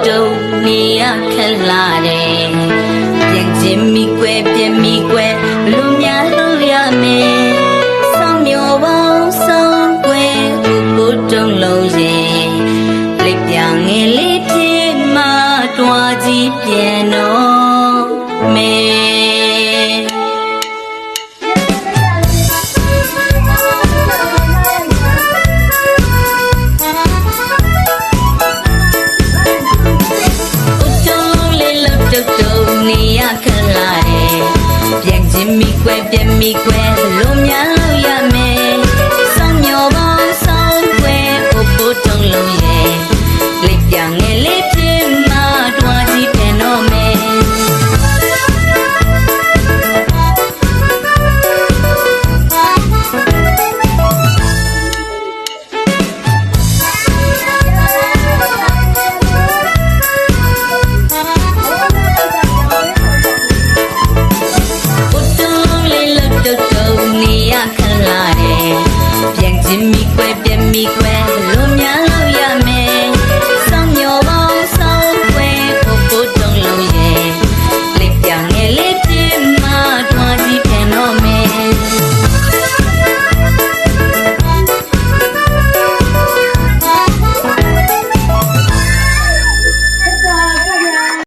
တုတ်နေရခက်လာတယ်ပြန်ချင်းမိကွယ်ပြန်မိကွယ်ဘလို့များလို့ရမယ်ဆောင်းမျောပေါင်းဆောင်းကွယ်ကိုတုံးလုံးရဲ့လက်ပြငယ်လေးဖြစ်မှတွားကြည့်ပြန်တော့မယ်နေရခက်လာတယ်ပြန်ချင်းမိကွယ်ပြန်မိကွယ်ဘလို့များ